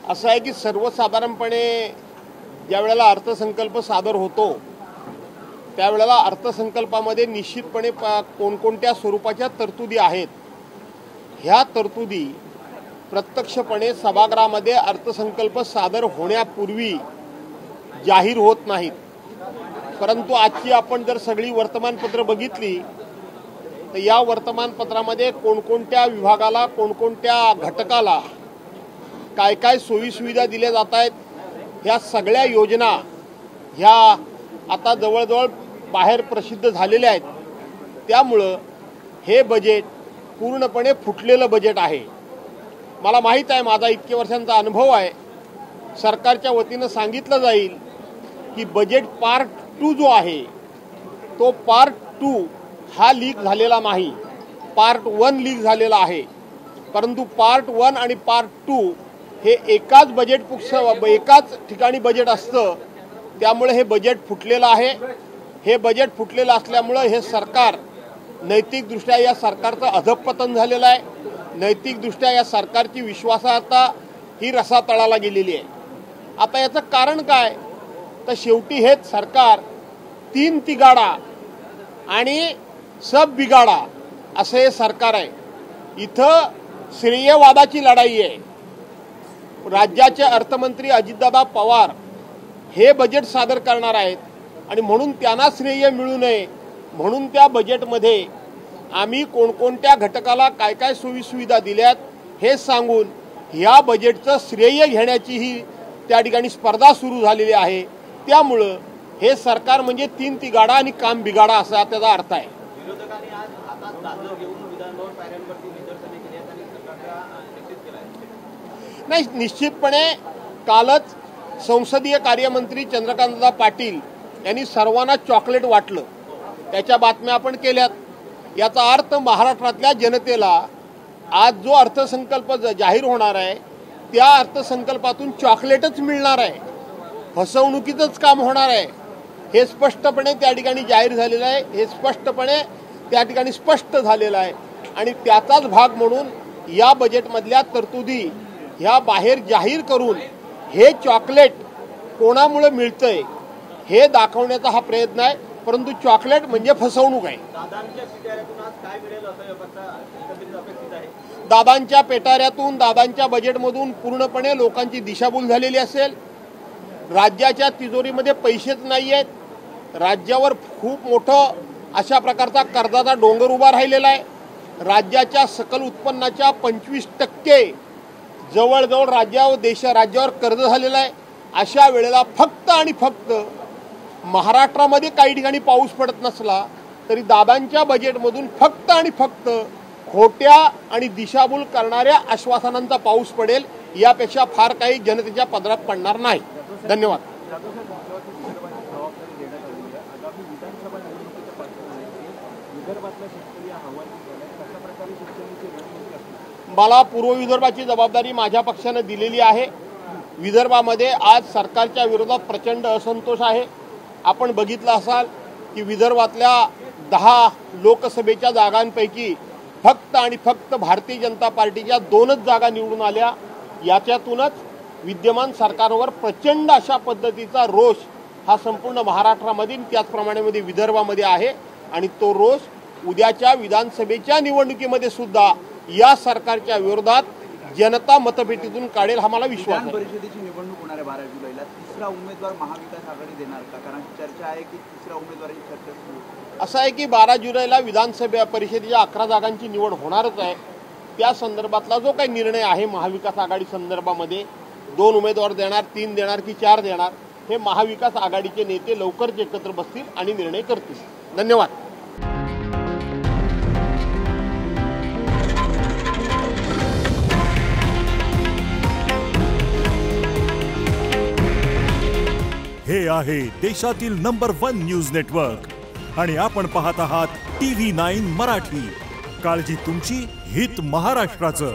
असं आहे की सर्वसाधारणपणे ज्या वेळेला अर्थसंकल्प सादर होतो त्यावेळेला अर्थसंकल्पामध्ये निश्चितपणे कोणकोणत्या स्वरूपाच्या तरतुदी आहेत ह्या तरतुदी प्रत्यक्षपणे सभागृहामध्ये अर्थसंकल्प सादर होण्यापूर्वी जाहीर होत नाहीत। परंतु आजची आपण जर सगळी वर्तमानपत्र बघितली तर या वर्तमानपत्रामध्ये कोणकोणत्या विभागाला कोणकोणत्या घटकाला काय काय सोयी सुविधा दिल्या जात आहेत ह्या सगळ्या योजना ह्या आता जवळजवळ बाहेर प्रसिद्ध झालेल्या आहेत। त्यामुळं हे बजेट पूर्णपणे फुटलेलं बजेट आहे। मला माहीत आहे, माझा इतके वर्षांचा अनुभव आहे, सरकारच्या वतीनं सांगितलं जाईल की बजेट पार्ट 2 जो आहे तो पार्ट 2 हा लीक झालेला नाही, पार्ट 1 लीक झालेला आहे। परंतु पार्ट 1 आणि पार्ट 2 हे एकाच ठिकाणी बजेट असतं, त्यामुळे हे बजेट फुटलेलं आहे। हे बजेट फुटलेलं असल्यामुळे हे सरकार नैतिकदृष्ट्या या सरकारचं अधःपतन झालेलं आहे। नैतिकदृष्ट्या या सरकारची विश्वासार्हता ही रसातळाला गेलेली आहे। आता याचं कारण काय तर शेवटी हेच सरकार 3 तिगाडा आणि सब बिगाडा असं हे सरकार आहे। इथं श्रेयवादाची लढाई आहे। राज्याचे अर्थमंत्री अजितदादा पवार हे बजेट सादर करणार आहेत आणि म्हणून त्यांना श्रेय मिळू नये म्हणून त्या बजेटमध्ये आम्ही कोणकोणत्या घटकाला काय काय सोयी सुविधा दिल्यात हे सांगून या बजेटचं श्रेय घेण्याची ही त्या ठिकाणी स्पर्धा सुरू झालेली आहे। त्यामुळं हे सरकार म्हणजे 3 तिगाडा आणि काम बिगाडा असा त्याचा अर्थ आहे। नाही, निश्चितपणे कालच संसदीय कार्यमंत्री चंद्रकांतदादा पाटील यांनी सर्वांना चॉकलेट वाटलं, त्याच्या बातम्या आपण केल्यात। याचा अर्थ महाराष्ट्रातल्या जनतेला आज जो अर्थसंकल्प जाहीर होणार आहे त्या अर्थसंकल्पातून चॉकलेटच मिळणार आहे, फसवणुकीचंच काम होणार आहे हे स्पष्टपणे त्या ठिकाणी जाहीर झालेलं आहे, हे स्पष्टपणे त्या ठिकाणी स्पष्ट झालेलं आहे। आणि त्याचाच भाग म्हणून या बजेटमधल्या तरतुदी ह्या बाहेर जाहीर करून हे चॉकलेट कोणामुळे मिळतंय हे दाखवण्याचा हा प्रयत्न आहे। परंतु चॉकलेट म्हणजे फसवणूक आहे। दादांच्या पेटाऱ्यातून दादांच्या बजेटमधून पूर्णपणे लोकांची दिशाभूल झालेली असेल। राज्याच्या तिजोरीमध्ये पैसेच नाही आहेत। राज्यावर खूप मोठं अशा प्रकारचा कर्जाचा डोंगर उभा राहिलेला आहे। राज्याच्या सकल उत्पन्नाच्या 25% जवळजवळ राज्यावर कर्ज झालेलं आहे। अशा वेळेला फक्त आणि फक्त महाराष्ट्रामध्ये काही ठिकाणी पाऊस पडत नसला तरी दादांच्या बजेटमधून फक्त आणि फक्त खोट्या आणि दिशाभूल करणाऱ्या आश्वासनांचा पाऊस पडेल, यापेक्षा फार काही जनतेच्या पदरात पडणार नाही। धन्यवाद। मला पूर्व विदर्भाची जबाबदारी माझ्या पक्षाने दिलेली आहे। विदर्भामध्ये आज सरकारच्या विरोधात प्रचंड असंतोष आहे। आपण बघितलं असाल की विदर्भातल्या 10 लोकसभेच्या जागांपैकी फक्त आणि फक्त भारतीय जनता पार्टीच्या 2च जागा निवडून आल्या। याच्यातूनच विद्यमान सरकारवर प्रचंड अशा पद्धतीचा रोष हा संपूर्ण महाराष्ट्रामध्ये त्याचप्रमाणे विदर्भामध्ये आहे आणि तो रोष उद्याच्या विधानसभेच्या निवडणुकीमध्ये सुद्धा या सरकारच्या विरोधात जनता मतपेटीतून काढेल हा मला विश्वास आहे। परिषदेची निवडणूक होणार आहे 12 जुलैला, तिसरा उमेदवार महाविकास आघाडी देणार का? कारण चर्चा आहे की तिसऱ्या उमेदवाराची चर्चा सुरू असं आहे की 12 जुलैला विधानसभा परिषदेच्या 11 जागांची निवड होणारच आहे। त्या संदर्भातला जो काही निर्णय आहे महाविकास आघाडी संदर्भामध्ये 2 उमेदवार देणार, 3 देणार की 4 देणार हे महाविकास आघाडीचे नेते लवकरच एकत्र बसतील आणि निर्णय करतील। धन्यवाद। हे आहे देशातील नंबर 1 न्यूज नेटवर्क आणि आपण पाहत आहात TV9 मराठी। काळजी तुमची, हित महाराष्ट्राचं।